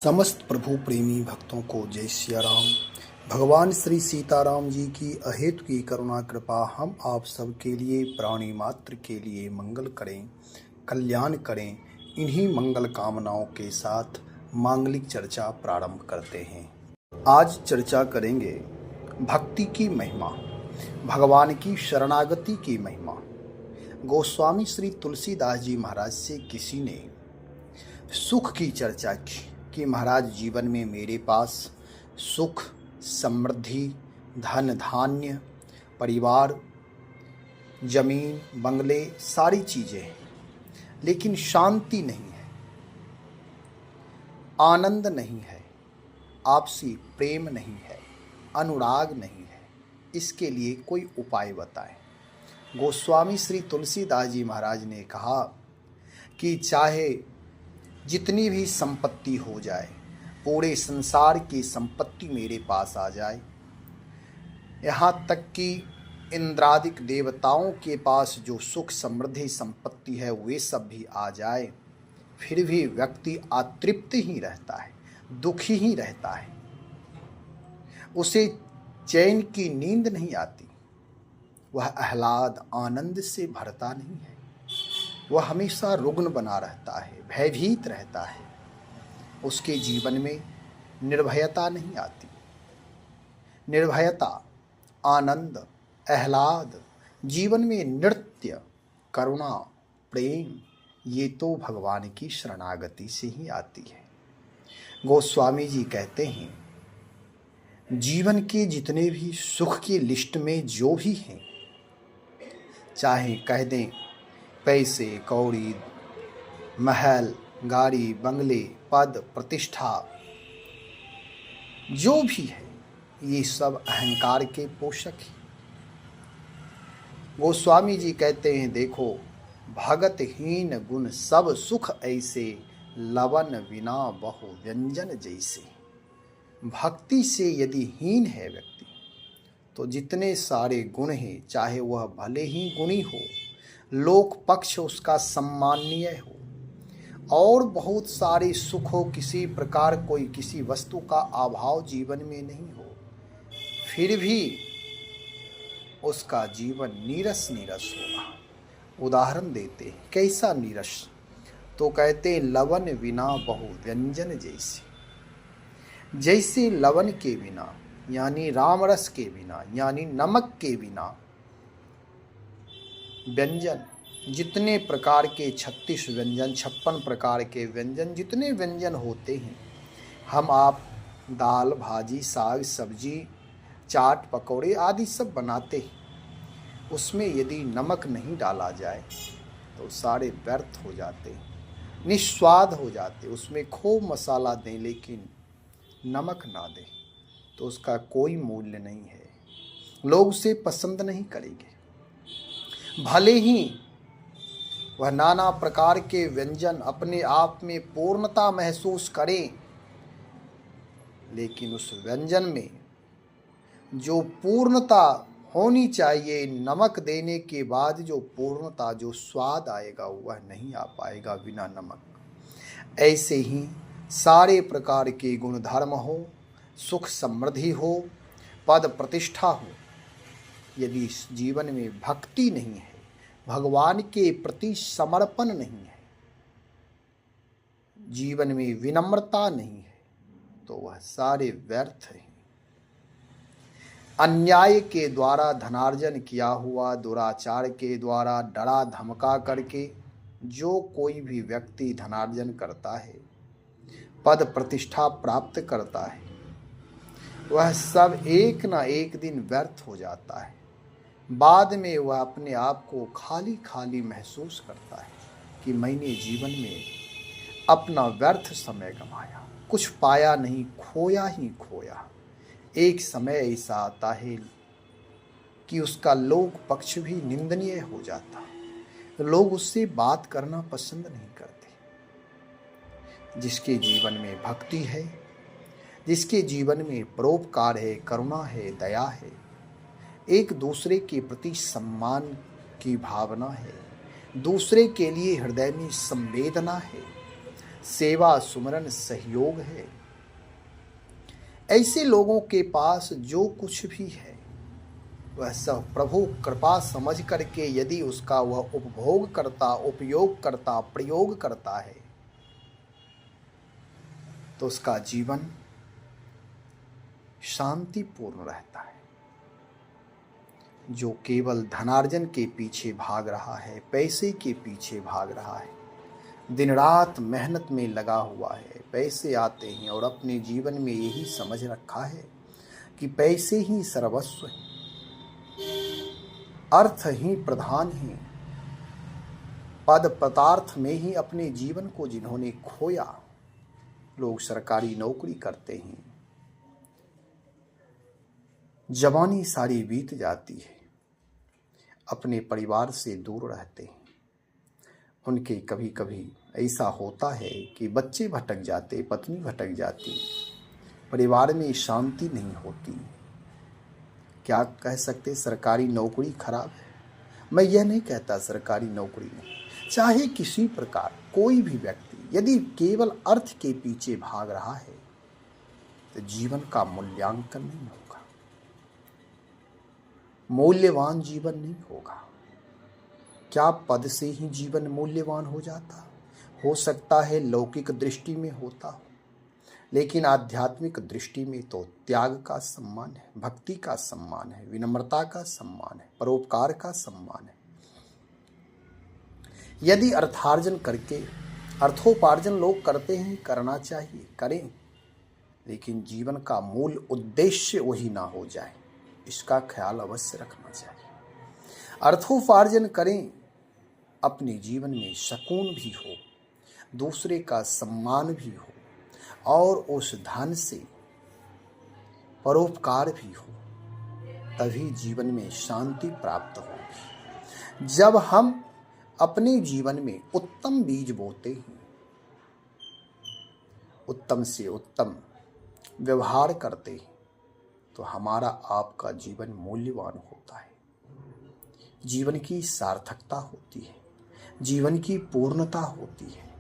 समस्त प्रभु प्रेमी भक्तों को जय सिया राम। भगवान श्री सीताराम जी की अहेतु की करुणा कृपा हम आप सब के लिए प्राणी मात्र के लिए मंगल करें, कल्याण करें। इन्हीं मंगल कामनाओं के साथ मांगलिक चर्चा प्रारंभ करते हैं। आज चर्चा करेंगे भक्ति की महिमा, भगवान की शरणागति की महिमा। गोस्वामी श्री तुलसीदास जी महाराज से किसी ने सुख की चर्चा की कि महाराज जीवन में मेरे पास सुख, समृद्धि, धन धान्य, परिवार, जमीन, बंगले, सारी चीज़ें हैं, लेकिन शांति नहीं है, आनंद नहीं है, आपसी प्रेम नहीं है, अनुराग नहीं है। इसके लिए कोई उपाय बताएं। गोस्वामी श्री तुलसीदास जी महाराज ने कहा कि चाहे जितनी भी संपत्ति हो जाए, पूरे संसार की संपत्ति मेरे पास आ जाए, यहाँ तक कि इंद्रादिक देवताओं के पास जो सुख समृद्धि संपत्ति है वे सब भी आ जाए, फिर भी व्यक्ति अतृप्त ही रहता है, दुखी ही रहता है, उसे चैन की नींद नहीं आती, वह आह्लाद आनंद से भरता नहीं है, वह हमेशा रुग्ण बना रहता है, भयभीत रहता है, उसके जीवन में निर्भयता नहीं आती। निर्भयता, आनंद, आह्लाद, जीवन में नृत्य, करुणा, प्रेम, ये तो भगवान की शरणागति से ही आती है। गोस्वामी जी कहते हैं, जीवन के जितने भी सुख की लिस्ट में जो भी हैं, चाहे कह दें पैसे कौड़ी, महल, गाड़ी, बंगले, पद, प्रतिष्ठा, जो भी है, ये सब अहंकार के पोषक हैं। गोस्वामी जी कहते हैं, देखो भगतहीन गुण सब सुख ऐसे, लवन बिना बहु व्यंजन जैसे। भक्ति से यदि हीन है व्यक्ति, तो जितने सारे गुण हैं, चाहे वह भले ही गुणी हो, लोक पक्ष उसका सम्माननीय हो, और बहुत सारे सुख हो, किसी प्रकार कोई किसी वस्तु का अभाव जीवन में नहीं हो, फिर भी उसका जीवन नीरस नीरस होगा। उदाहरण देते हैं, कैसा नीरस? तो कहते लवन बिना बहु व्यंजन जैसे। जैसे लवन के बिना यानी रामरस के बिना यानी नमक के बिना व्यंजन, जितने प्रकार के 36 व्यंजन, 56 प्रकार के व्यंजन, जितने व्यंजन होते हैं, हम आप दाल, भाजी, साग, सब्जी, चाट, पकौड़े आदि सब बनाते हैं, उसमें यदि नमक नहीं डाला जाए तो सारे व्यर्थ हो जाते, निस्वाद हो जाते। उसमें खूब मसाला दें लेकिन नमक ना दें तो उसका कोई मूल्य नहीं है, लोग उसे पसंद नहीं करेंगे। भले ही वह नाना प्रकार के व्यंजन अपने आप में पूर्णता महसूस करें, लेकिन उस व्यंजन में जो पूर्णता होनी चाहिए, नमक देने के बाद जो पूर्णता, जो स्वाद आएगा, वह नहीं आ पाएगा बिना नमक। ऐसे ही सारे प्रकार के गुण धर्म हो, सुख समृद्धि हो, पद प्रतिष्ठा हो, यदि इस जीवन में भक्ति नहीं है, भगवान के प्रति समर्पण नहीं है, जीवन में विनम्रता नहीं है, तो वह सारे व्यर्थ हैं। अन्याय के द्वारा धनार्जन किया हुआ, दुराचार के द्वारा डरा धमका करके जो कोई भी व्यक्ति धनार्जन करता है, पद प्रतिष्ठा प्राप्त करता है, वह सब एक ना एक दिन व्यर्थ हो जाता है। बाद में वह अपने आप को खाली खाली महसूस करता है कि मैंने जीवन में अपना व्यर्थ समय गंवाया, कुछ पाया नहीं, खोया ही खोया। एक समय ऐसा आता है कि उसका लोक पक्ष भी निंदनीय हो जाता है, लोग उससे बात करना पसंद नहीं करते। जिसके जीवन में भक्ति है, जिसके जीवन में परोपकार है, करुणा है, दया है, एक दूसरे के प्रति सम्मान की भावना है, दूसरे के लिए हृदय में संवेदना है, सेवा सुमरन सहयोग है। ऐसे लोगों के पास जो कुछ भी है वह सब प्रभु कृपा समझ करके यदि उसका वह उपभोग करता, उपयोग करता, प्रयोग करता है तो उसका जीवन शांतिपूर्ण रहता है। जो केवल धनार्जन के पीछे भाग रहा है, पैसे के पीछे भाग रहा है, दिन रात मेहनत में लगा हुआ है, पैसे आते हैं और अपने जीवन में यही समझ रखा है कि पैसे ही सर्वस्व है, अर्थ ही प्रधान है, पद पदार्थ में ही अपने जीवन को जिन्होंने खोया। लोग सरकारी नौकरी करते हैं, जवानी सारी बीत जाती है, अपने परिवार से दूर रहते हैं। उनके कभी कभी ऐसा होता है कि बच्चे भटक जाते, पत्नी भटक जाती, परिवार में शांति नहीं होती। क्या कह सकते सरकारी नौकरी खराब है? मैं यह नहीं कहता सरकारी नौकरी नहीं, चाहे किसी प्रकार कोई भी व्यक्ति यदि केवल अर्थ के पीछे भाग रहा है तो जीवन का मूल्यांकन नहीं होगा, मूल्यवान जीवन नहीं होगा। क्या पद से ही जीवन मूल्यवान हो जाता? हो सकता है लौकिक दृष्टि में होता हो, लेकिन आध्यात्मिक दृष्टि में तो त्याग का सम्मान है, भक्ति का सम्मान है, विनम्रता का सम्मान है, परोपकार का सम्मान है। यदि अर्थार्जन करके अर्थोपार्जन लोग करते हैं, करना चाहिए, करें, लेकिन जीवन का मूल उद्देश्य वही ना हो जाए, इसका ख्याल अवश्य रखना चाहिए। अर्थोपार्जन करें, अपने जीवन में सुकून भी हो, दूसरे का सम्मान भी हो और उस धन से परोपकार भी हो, तभी जीवन में शांति प्राप्त होगी। जब हम अपने जीवन में उत्तम बीज बोते हैं, उत्तम से उत्तम व्यवहार करते हैं, तो हमारा आपका जीवन मूल्यवान होता है, जीवन की सार्थकता होती है, जीवन की पूर्णता होती है,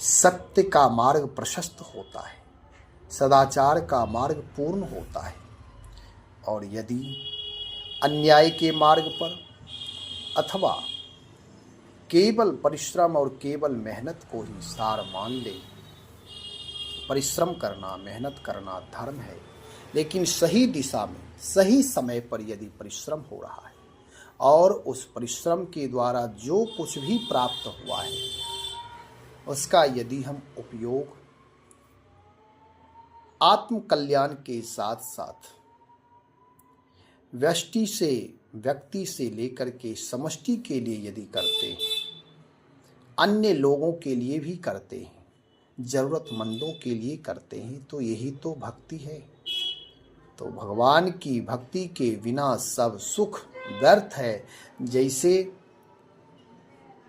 सत्य का मार्ग प्रशस्त होता है, सदाचार का मार्ग पूर्ण होता है। और यदि अन्याय के मार्ग पर अथवा केवल परिश्रम और केवल मेहनत को ही सार मान ले, परिश्रम करना, मेहनत करना धर्म है, लेकिन सही दिशा में सही समय पर यदि परिश्रम हो रहा है और उस परिश्रम के द्वारा जो कुछ भी प्राप्त हुआ है उसका यदि हम उपयोग आत्म कल्याण के साथ साथ व्यक्ति से लेकर के समष्टि के लिए यदि करते हैं, अन्य लोगों के लिए भी करते हैं, जरूरतमंदों के लिए करते हैं, तो यही तो भक्ति है। तो भगवान की भक्ति के बिना सब सुख व्यर्थ है, जैसे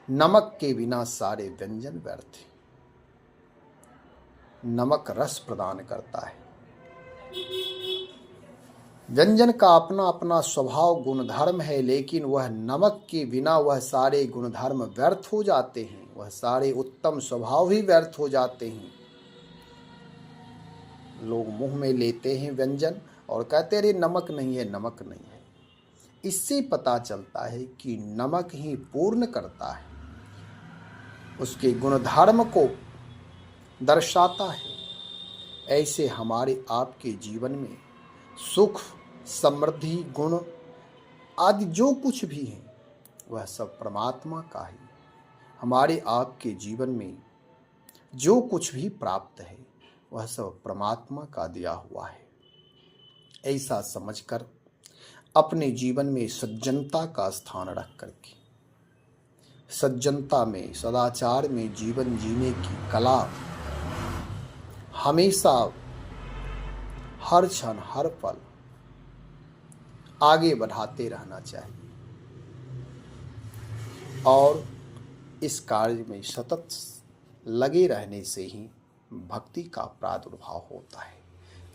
नमक के बिना सारे व्यंजन व्यर्थ हैं। नमक रस प्रदान करता है, व्यंजन का अपना अपना स्वभाव गुणधर्म है, लेकिन वह नमक के बिना वह सारे गुणधर्म व्यर्थ हो जाते हैं, वह सारे उत्तम स्वभाव ही व्यर्थ हो जाते हैं। लोग मुंह में लेते हैं व्यंजन और कहते हैं नमक नहीं है, नमक नहीं है। इससे पता चलता है कि नमक ही पूर्ण करता है, उसके गुणधर्म को दर्शाता है। ऐसे हमारे आपके जीवन में सुख, समृद्धि, गुण आदि जो कुछ भी है वह सब परमात्मा का ही। हमारे आपके जीवन में जो कुछ भी प्राप्त है वह सब परमात्मा का दिया हुआ है। ऐसा समझकर अपने जीवन में सज्जनता का स्थान रख करके, सज्जनता में, सदाचार में जीवन जीने की कला हमेशा, हर क्षण, हर पल आगे बढ़ाते रहना चाहिए और इस कार्य में सतत लगे रहने से ही भक्ति का प्रादुर्भाव होता है।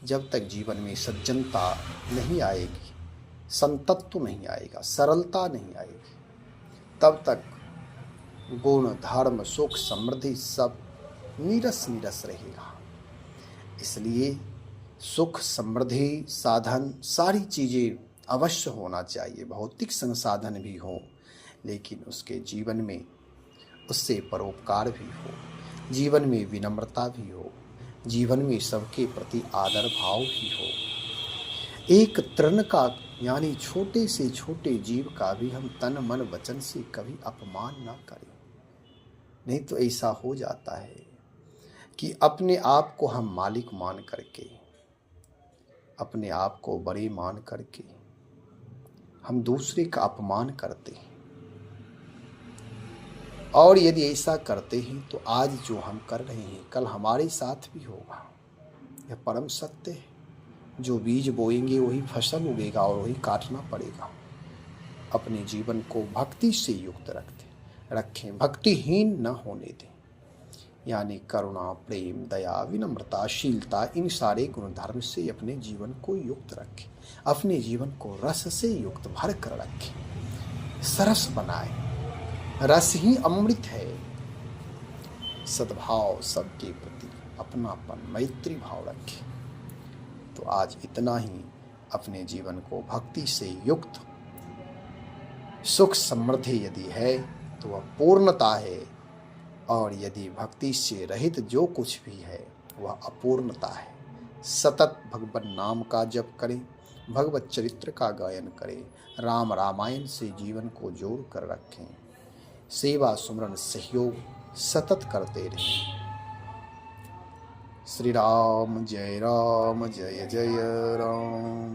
जब तक जीवन में सज्जनता नहीं आएगी, संतत्व नहीं आएगा, सरलता नहीं आएगी, तब तक गुण, धर्म, सुख, समृद्धि सब नीरस नीरस रहेगा। इसलिए सुख, समृद्धि, साधन सारी चीज़ें अवश्य होना चाहिए। भौतिक संसाधन भी हो, लेकिन उसके जीवन में उससे परोपकार भी हो, जीवन में विनम्रता भी हो, जीवन में सबके प्रति आदर भाव भी हो। एक तृण का यानी छोटे से छोटे जीव का भी हम तन मन वचन से कभी अपमान ना करें। नहीं तो ऐसा हो जाता है कि अपने आप को हम मालिक मान करके, अपने आप को बड़े मान करके हम दूसरे का अपमान करते हैं। और यदि ऐसा करते हैं तो आज जो हम कर रहे हैं कल हमारे साथ भी होगा। यह परम सत्य है। जो बीज बोएंगे वही फसल उगेगा और वही काटना पड़ेगा। अपने जीवन को भक्ति से युक्त रखें, भक्तिहीन न होने दें। यानी करुणा, प्रेम, दया, विनम्रता, शीलता, इन सारे गुण धर्म से अपने जीवन को युक्त रखें। अपने जीवन को रस से युक्त भर कर रखें। सरस बनाएं। रस ही अमृत है। सद्भाव, सबके प्रति अपनापन, मैत्री भाव रखें। तो आज इतना ही। अपने जीवन को भक्ति से युक्त, सुख समृद्धि यदि है तो वह पूर्णता है, और यदि भक्ति से रहित जो कुछ भी है वह अपूर्णता है। सतत भगवत नाम का जप करें, भगवत चरित्र का गायन करें, राम रामायण से जीवन को जोड़ कर रखें, सेवा सुमरन सहयोग सतत करते रहें। श्री राम जय जय राम।